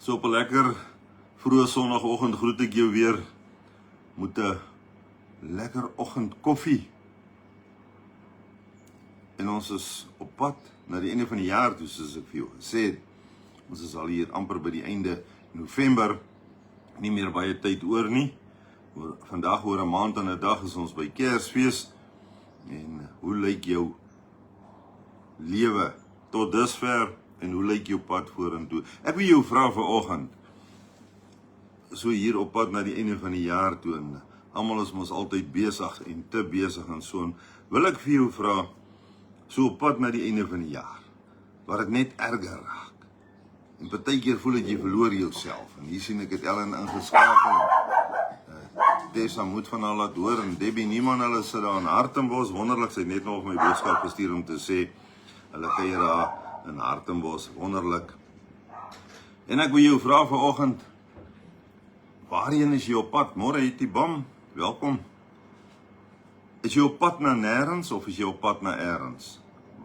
So op 'n lekker vroeë Sondagoggend groet ek jou weer met 'n lekker oggend koffie. En ons is op pad na die einde van die jaar toe, soos ek vir jou gesê het. Ons is al hier amper by die einde November, nie meer baie tyd oor nie. Vandag oor 'n maand en 'n dag is ons by Kersfees. En hoe lyk jou lewe tot dusver en hoe lyk jou pad vorentoe? Ek wil jou vra vanoggend, so hier op pad na die einde van die jaar toe, en almal is mos altyd besig en te besig en so, en wil ek vir jou vra, so op pad na die einde van die jaar, waar dit net erger raak, en partykeer voel dat jy verloor jouself, en hier sien ek het Ellen ingeskakel, Tessa moet van haar laat hoor, en Debbie Niemann, hulle sit daar in Hartenbos, wonderlik, sy het net nog my boodskap gestuur om te sê, hulle kuier daar in Hartenbos, wonderlik. En ek wil jou vra vanoggend, waarheen is jy op pad? Môre het die bam, welkom. Is jy op pad na nêrens of is jy op pad na elders?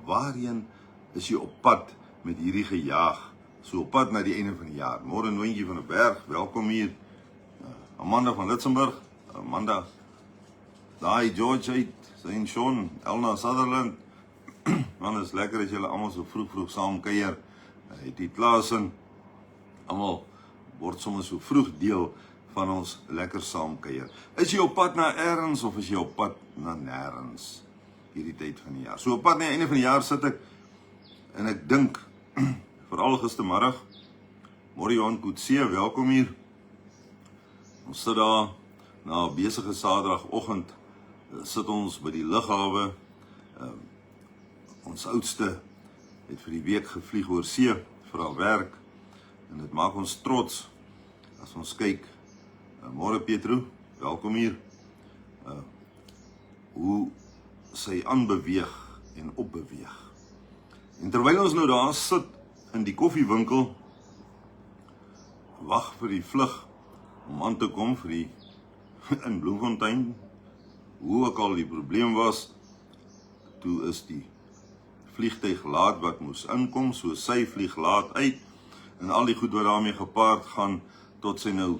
Waarheen is jy op pad met hierdie gejaag? So op pad na die einde van die jaar. Môre Noontjie van der Berg, welkom hier. Amanda van Litsenburg, Amanda, daai George uit, Saint Sean, Elna Sutherland. Man, is lekker as julle almal so vroeg saam kuier. Het die Klaasen, almal word soms so vroeg deel van ons lekker saam kuier. Is jy op pad na elders of is jy op pad na nêrens hierdie tyd van die jaar? So op pad na die einde van die jaar sit ek en ek dink veral gistermiddag, môre Johan Kutse, welkom hier. Ons sit daar na 'n besige Saterdagoggend, sit ons by die lughawe. Ons oudste het vir die week gevlieg oor see vir haar werk, en dit maak ons trots as ons kyk. Môre Petro, welkom hier. Hoe sy aanbeweeg en opbeweeg. En terwyl ons nou daar sit in die koffiewinkel, wag vir die vlug om aan te kom vir die in Bloemfontein, hoe ook al die probleem was, toe is die vliegtuig laat wat moes inkom, so sy vlieg laat uit, en al die goed wat daarmee gepaard gaan, tot sy nou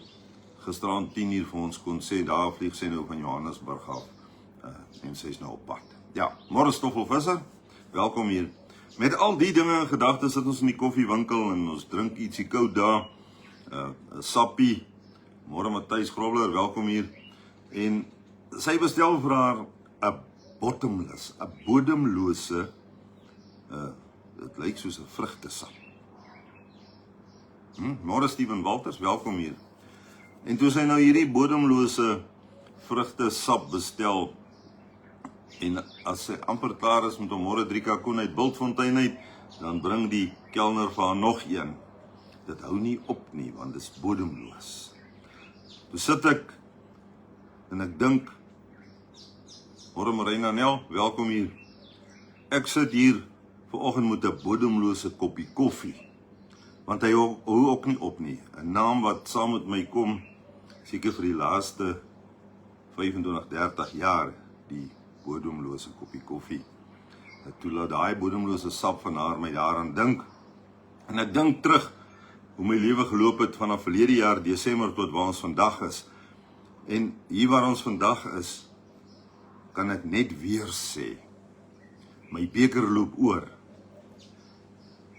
gisterand 10:00 vir ons kon sê, daar vlieg sy nou van Johannesburg af, en sy is nou op pad. Ja, môre Stoffel Visser, welkom hier. Met al die dinge in gedagte sit ons in die koffiewinkel, en ons drink ietsie koud daar, 'n sappie. Môre Matthys Grobler, welkom hier. En sy bestel vir haar 'n bottomless, 'n bodemlose, dit lyk soos 'n vrugtesap. Môre Steven Walters, welkom hier. En toe sy nou hierdie bodemlose vrugtesap bestel, en as sy amper klaar is met hom môre 3 kalkoen uit Bultfontein uit, dan bring die kelner vir haar nog een. Dit hou nie op nie, want dit is bodemloos. Toe sit ek, en ek dink, môre Marina Nel, welkom hier. Ek sit hier vanoggend met 'n bodemlose koppie koffie, want hy hou ook nie op nie. 'n naam wat saam met my kom, seker vir die laaste 25-30 jaar, die bodemlose koppie koffie. Toe laat daai bodemlose sap van haar my daaraan dink, en ek dink terug, hoe my lewe geloop het vanaf verlede jaar Desember tot waar ons vandag is. En hier waar ons vandag is, kan ek net weer sê, my beker loop oor.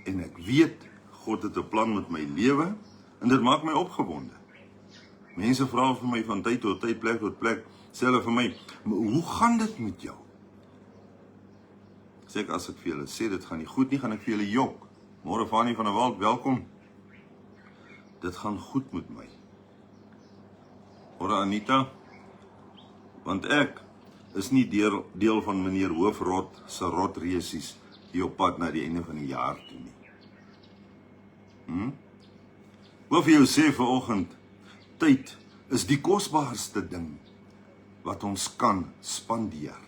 En ek weet, God het 'n plan met my lewe, en dit maak my opgewonde. Mense vra vir my van tyd tot tyd, plek tot plek, sê hulle vir my, maar hoe gaan dit met jou? Sê ek, as ek vir julle sê, dit gaan nie goed nie, gaan ek vir julle jok. Môre Fanny van der Walt, welkom. Dit gaan goed met my. Môre Anita, want ek is nie deel van meneer Hoofrot se rotresies hier op pad na die einde van die jaar toe nie. Wil vir jou sê vanoggend, tyd is die kosbaarste ding wat ons kan spandeer.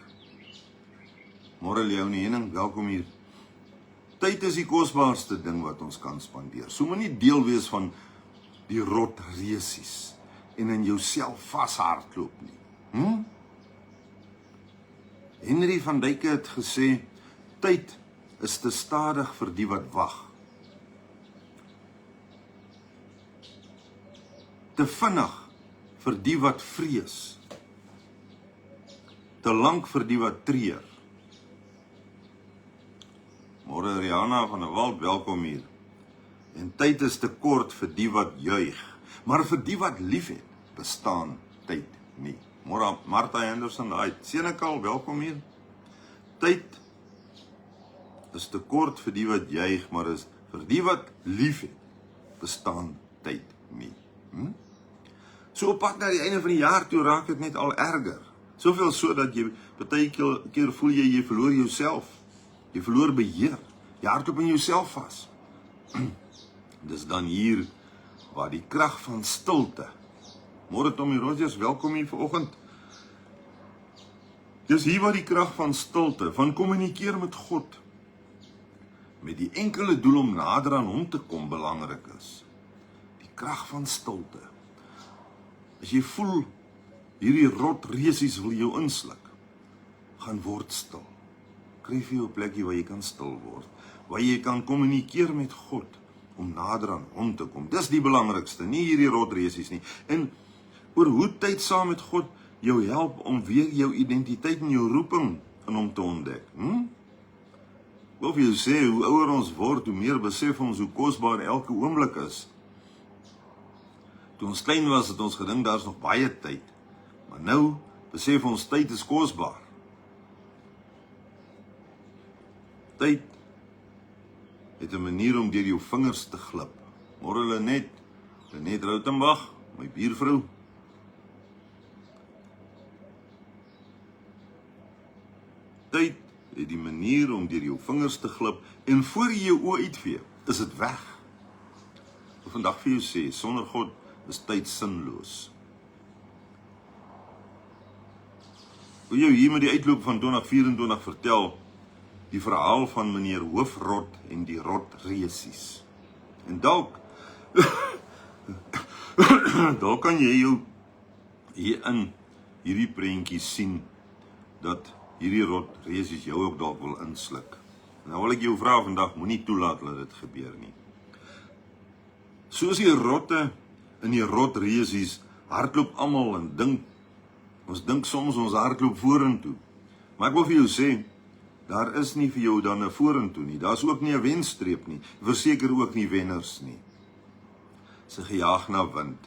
Môre Leonie Henning, welkom hier. Tyd is die kosbaarste ding wat ons kan spandeer. So moet nie deel wees van die rotresies en in jouself vashardloop nie. Henry van Dyke het gesê, tyd is te stadig vir die wat wag. te vinnig vir die wat vrees, te lank vir die wat treur. Môre Rihanna van der Walt, welkom hier. En tyd is te kort vir die wat juig, maar vir die wat liefhet, bestaan tyd nie. Môre Martha Henderson, Senekal, welkom hier. Tyd is te kort vir die wat juig, maar is vir die wat liefhet, bestaan tyd nie. So op pad na die einde van die jaar toe raak dit net al erger. Soveel so dat jy baie keer voel jy verloor jouself. Jy verloor beheer. Jy hardloop in jouself vas. Dis dan hier waar die krag van stilte. Môre Tommy Rogers, welkom hier vanoggend. Dis hier waar die krag van stilte, van kommunikeer met God, met die enkele doel om nader aan hom te kom, belangrik is. Die krag van stilte. As jy voel, hierdie rotresies wil jou insluk, gaan word stil. Kry vir jou 'n plekkie waar jy kan stil word, waar jy kan kommunikeer met God, om nader aan hom te kom. Dis die belangrikste, nie hierdie rotresies nie. En oor hoe tyd saam met God jou help om weer jou identiteit en jou roeping in hom te ontdek. Ek wil vir jou sê, hoe ouer ons word, hoe meer besef ons hoe kosbaar elke oomblik is. Toe ons klein was, het ons gedink daar is nog baie tyd, maar nou besef ons tyd is kosbaar. Tyd het 'n manier om deur jou vingers te glip. Môre Lenet Rautenbach, my buurvrou. Tyd het die manier om deur jou vingers te glip en voor jy jou oë uitvee, is dit weg. Ek wil vandag vir jou sê, sonder God is tyd sinloos. Ek wil jou hier met die uitloop van 2024 vertel, die verhaal van meneer Hoofrot en die rotresies. En dalk kan jy jou hier in hierdie prentjie sien, dat hierdie rotresies jou ook dalk wil insluk. En nou wil ek jou vra vandag, moenie toelaat dat dit gebeur nie. Soos die rotte in die rotresies hardloop almal en ons dink soms ons hardloop vorentoe. Maar ek wil vir jou sê, daar is nie vir jou dan 'n vorentoe nie. Daar's ook nie 'n wenstreep nie. Verseker ook nie wenners nie. Dis gejaag na wind.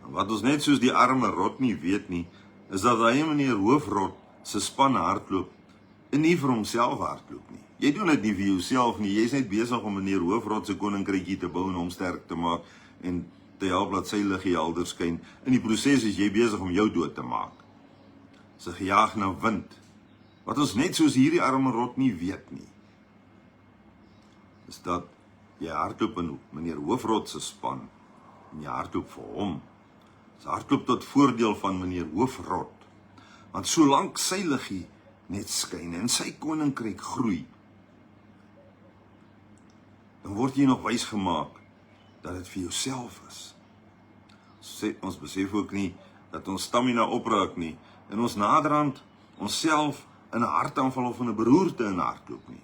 En wat ons net soos die arme rot nie weet nie, is dat hy meneer Hoofrot se span hardloop en nie vir homself hardloop nie. Jy doen dit nie vir jouself nie. Jy's net besig om meneer Hoofrot se koninkrykie te bou en hom sterk te maak en te help dat sy liggie helder skyn. In die proses is jy besig om jou dood te maak. Dis gejaag na wind. Wat ons net soos hierdie arme rot nie weet nie, is dat jy hardloop in meneer Hoofrot se span, en jy hardloop vir hom. Jy hardloop tot voordeel van meneer Hoofrot, want solank sy liggie net skyn en sy koninkryk groei, dan word jy nog wys gemaak dat dit vir jouself is. Ons besef ook nie dat ons stamina opraak nie, en ons naderhand onsself in 'n hartaanval of in 'n beroerte in hardloop nie.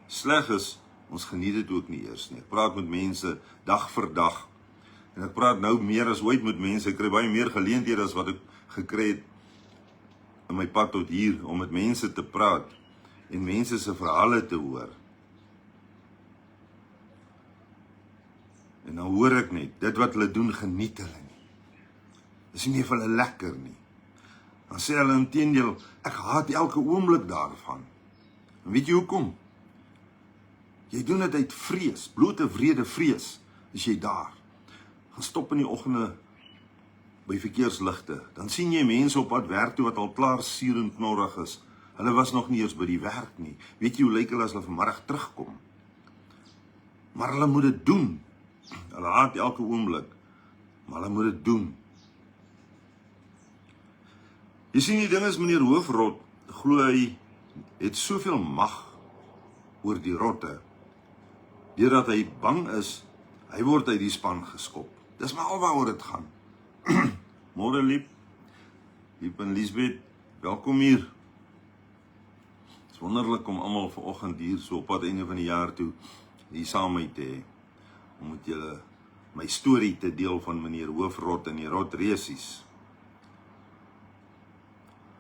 Sleg is, ons geniet dit ook nie eers nie. Ek praat met mense dag vir dag, en ek praat nou meer as ooit met mense. Ek kry baie meer geleenthede as wat ek gekry het in my pad tot hier, om met mense te praat, en mense se verhale te hoor. En dan hoor ek net, dit wat hulle doen, geniet hulle nie. Dis nie vir hulle lekker nie. Dan sê hulle inteendeel, ek haat elke oomblik daarvan. En weet jy hoekom? Jy doen dit uit vrees, blote wrede vrees, as jy daar. Gaan stop in die oggende by verkeersligte, dan sien jy mense op pad werk toe wat al klaar suur en knorrig is. Hulle was nog nie eers by die werk nie. Weet jy hoe lyk hulle as hulle vanmiddag terugkom? Maar hulle moet dit doen. Hulle haat elke oomblik, maar hulle moet dit doen. Jy sien, die ding is, meneer Hoofrot, glo hy, het soveel mag oor die rotte, deurdat hy bang is, hy word uit die span geskop. Dis maar al waaroor dit gaan. Môre lief en Liesbeth, welkom hier. Het is wonderlik om almal vanoggend hier so op pad einde van die jaar toe hier saam met te hê, om met julle my storie te deel van meneer Hoofrot en die Rotresies.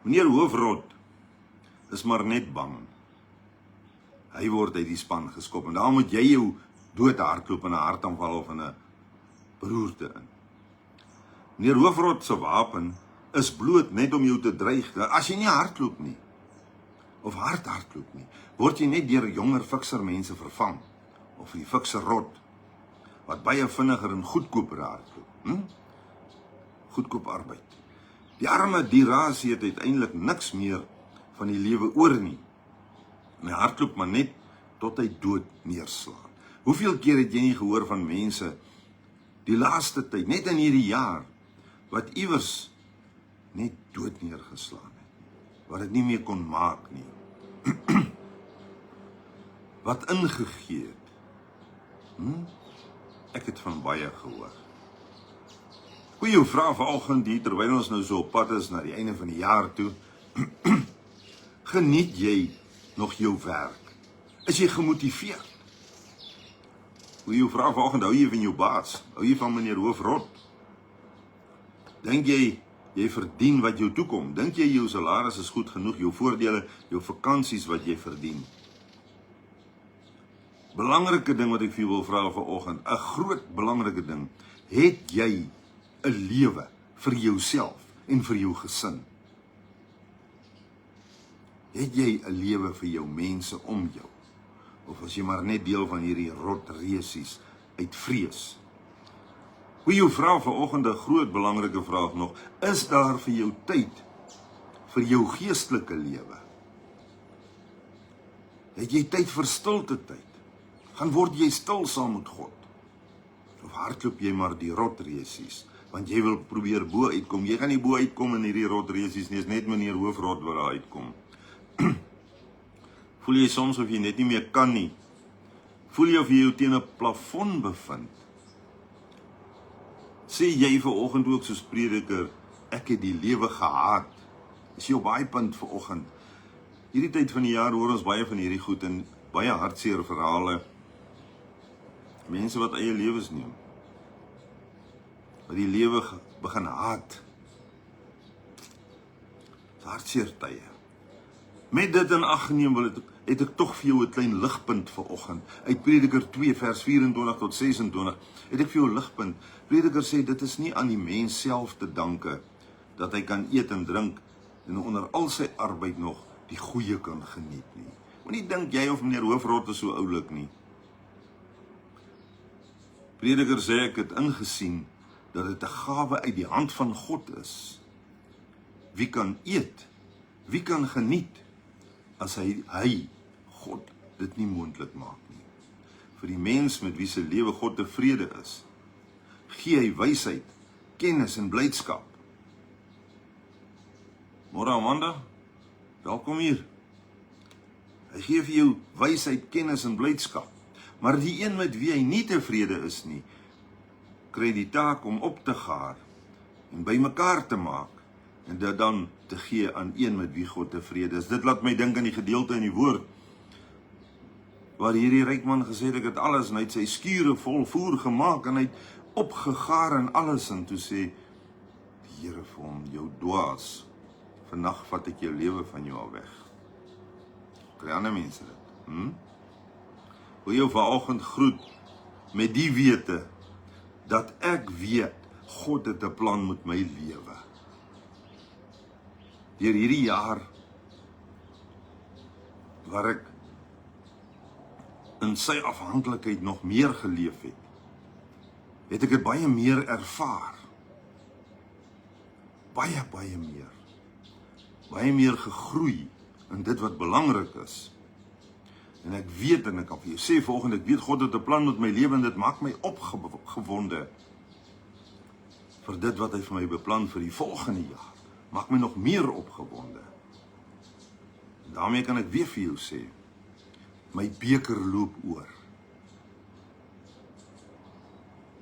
Meneer Hoofrot is maar net bang. Hy word uit die span geskop en daar moet jy jou dood hardloop in 'n hartaanval of in 'n beroerte in. Meneer Hoofrot se wapen is bloot net om jou te dreig. As jy nie hardloop nie, of hardloop nie, word jy net deur jonger fikser mense vervang, of die fikser rot, wat baie vinniger en goedkoper hardloop. Goedkoop arbeid. Die arme dirasie het uiteindelik niks meer van die lewe oor nie. En hy hardloop maar net tot hy dood neerslaan. Hoeveel keer het jy nie gehoor van mense die laaste tyd, net in hierdie jaar, wat iewers net dood neergeslaan het, wat dit nie meer kon maak nie, wat ingegee het. Ek het van baie gehoor. Goeie vraag vanoggend hier, terwyl ons nou so op pad is na die einde van die jaar toe. Geniet jy nog jou werk? Is jy gemotiveerd? Goeie vraag vanoggend, hou jy van jou baas? Hou jy van meneer Hoofrot? Dink jy verdien wat jou toekom? Dink jy jou salaris is goed genoeg, jou voordele, jou vakansies wat jy verdien? Belangrike ding wat ek vir jou wil vra vanoggend, 'n groot belangrike ding, het jy 'n lewe vir jouself en vir jou gesin? Het jy 'n lewe vir jou mense om jou? Of as jy maar net deel van hierdie rotresies uit vrees? Goeie vraag vanoggend, 'n groot belangrike vraag nog, is daar vir jou tyd vir jou geestelike lewe? Het jy tyd vir stilte tyd? Gaan word jy stil saam met God? Of hardloop jy maar die rotresies, want jy wil probeer bo uitkom? Jy gaan nie bo uitkom in hierdie rotresies nie, is net meneer Hoofrot wat daar uitkom. Voel jy soms of jy net nie meer kan nie? Voel jy of jy jou teen 'n plafon bevind? Sê jy vanoggend ook soos prediker, ek het die lewe gehaat? Is jy op baie punt vanoggend? Hierdie tyd van die jaar hoor ons baie van hierdie goed en baie hartseer verhale. Mense wat eie lewens neem, wat die lewe begin haat. Dis hartseer tye. Met dit in ag geneem het ek tog vir jou 'n klein ligpunt vanoggend. Uit Prediker 2 vers 24 tot 26 het ek vir jou 'n ligpunt. Prediker sê dit is nie aan die mens self te danke dat hy kan eet en drink en onder al sy arbeid nog die goeie kan geniet nie. Moenie dink jy of meneer Hoofrot is so oulik nie. Prediker sê ek het ingesien dat dit 'n gawe uit die hand van God is. Wie kan eet? Wie kan geniet as hy God dit nie moontlik maak nie? Vir die mens met wie se lewe God tevrede is, gee hy wysheid, kennis en blydskap. Môre Amanda, welkom hier. Hy gee vir jou wysheid, kennis en blydskap. Maar die een met wie hy nie tevrede is nie, kry die taak om op te gaar en bymekaar te maak en dit dan te gee aan een met wie God tevrede is. Dit laat my dink aan die gedeelte in die woord waar hierdie ryk man gesê het, ek het alles en hy het sy skure vol voer gemaak en hy het opgegaar en alles en toe sê die Here vir hom, jou dwaas, vandag vat ek jou lewe van jou al weg. Kry ander mense dit? Wil jou vanoggend groet met die wete dat ek weet God het 'n plan met my lewe. Deur hierdie jaar waar ek in sy afhanklikheid nog meer geleef het ek dit baie meer ervaar. Baie meer. Baie meer gegroei in dit wat belangrik is. En ek weet en ek kan vir jou sê volgende, ek weet God het 'n plan met my lewe en dit maak my opgewonde vir dit wat hy vir my beplan vir die volgende jaar. Maak my nog meer opgewonde. En daarmee kan ek weer vir jou sê, my beker loop oor.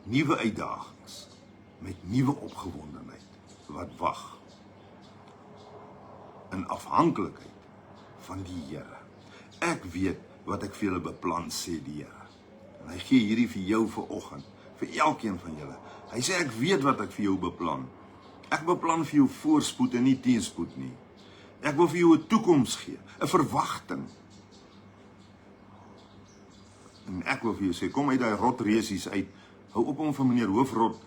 Nuwe uitdagings met nuwe opgewondenheid wat wag. In afhanklikheid van die Here. Ek weet wat ek vir julle beplan, sê die Here. En hy gee hierdie vir jou vanoggend, vir elkeen van julle. Hy sê ek weet wat ek vir jou beplan. Ek beplan vir jou voorspoed en nie teenspoed nie. Ek wil vir jou 'n toekoms gee, 'n verwagting. En ek wil vir jou sê, kom uit daai rotresies uit. Hou op om van meneer Hoofrot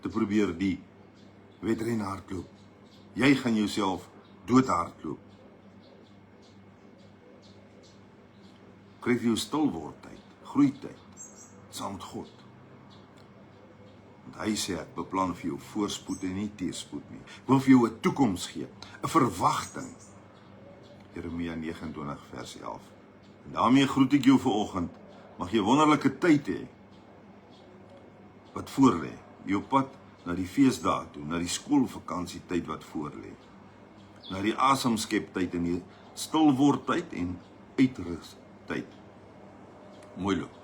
te probeer die wedren hardloop. Jy gaan jouself doodhardloop. Kry vir jou stilwordtyd, groeityd, saam met God. Want hy sê ek beplan vir jou voorspoed en nie teenspoed nie. Ek wil vir jou 'n toekoms gee, 'n verwagting. Jeremia 29 vers 11. En daarmee groet ek jou vanoggend. Mag jy 'n wonderlike tyd hê wat voor lê. Jou pad na die feesdae toe, na die skoolvakansietyd wat voor lê. Na die asemskeptyd en die stilwordtyd en uitrustyd. Mooi loop.